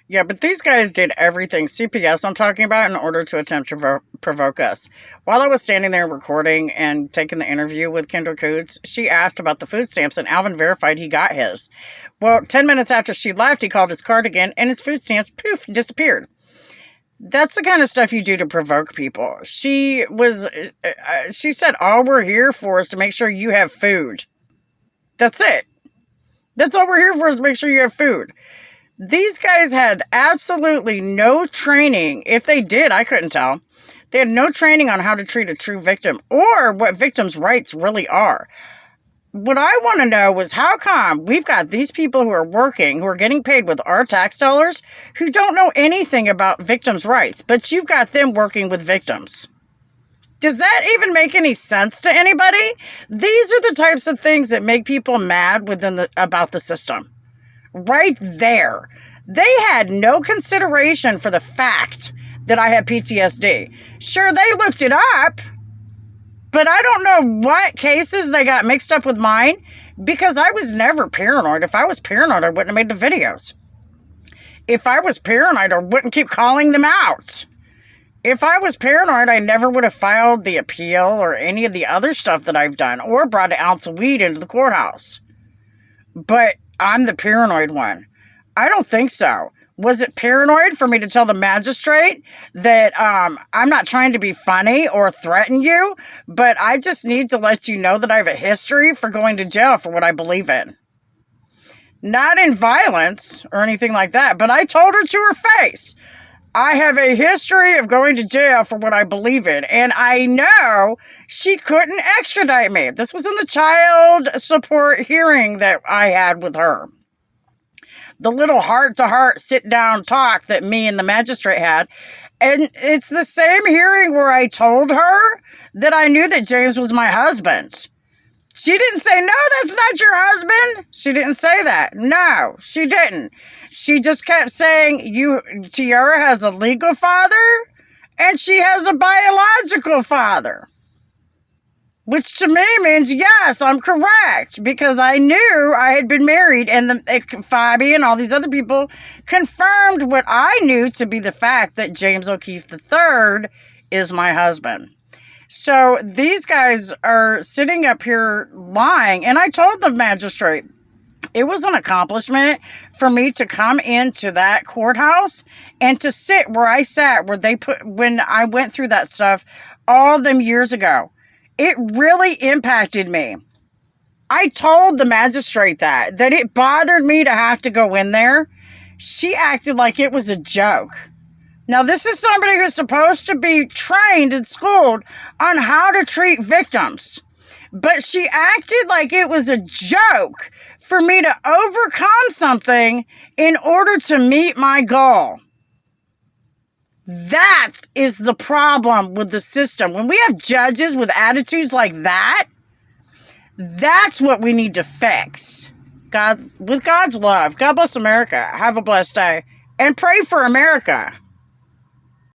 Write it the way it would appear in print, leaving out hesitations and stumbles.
Yeah, but these guys did everything, CPS I'm talking about, in order to attempt to provoke us. While I was standing there recording and taking the interview with Kendra Coots, she asked about the food stamps, and Alvin verified he got his. Well, 10 minutes after she left, he called his card again, and his food stamps, poof, disappeared. That's the kind of stuff you do to provoke people. She said, all we're here for is to make sure you have food. That's it. That's all we're here for, is to make sure you have food. These guys had absolutely no training. If they did, I couldn't tell. They had no training on how to treat a true victim or what victims' rights really are. What I want to know is, how come we've got these people who are working, who are getting paid with our tax dollars, who don't know anything about victims' rights, but you've got them working with victims? Does that even make any sense to anybody? These are the types of things that make people mad about the system. Right there. They had no consideration for the fact that I had PTSD. Sure, they looked it up, but I don't know what cases they got mixed up with mine, because I was never paranoid. If I was paranoid, I wouldn't have made the videos. If I was paranoid, I wouldn't keep calling them out. If I was paranoid, I never would have filed the appeal or any of the other stuff that I've done, or brought an ounce of weed into the courthouse. But I'm the paranoid one. I don't think so. Was it paranoid for me to tell the magistrate that I'm not trying to be funny or threaten you, but I just need to let you know that I have a history for going to jail for what I believe in? Not in violence or anything like that, but I told her to her face, I have a history of going to jail for what I believe in, and I know she couldn't extradite me. This was in the child support hearing that I had with her. The little heart-to-heart sit-down talk that me and the magistrate had. And it's the same hearing where I told her that I knew that James was my husband. She didn't say, no, that's not your husband. She didn't say that. No, she didn't. She just kept saying, Tiara has a legal father and she has a biological father. Which to me means, yes, I'm correct, because I knew I had been married, and Fabi and all these other people confirmed what I knew to be the fact that James O'Keefe III is my husband. So these guys are sitting up here lying, and I told the magistrate, it was an accomplishment for me to come into that courthouse and to sit where I sat, when I went through that stuff all them years ago. It really impacted me. I told the magistrate that it bothered me to have to go in there. She acted like it was a joke. Now, this is somebody who's supposed to be trained and schooled on how to treat victims. But she acted like it was a joke for me to overcome something in order to meet my goal. That is the problem with the system. When we have judges with attitudes like that, that's what we need to fix. With God's love. God bless America. Have a blessed day. And pray for America.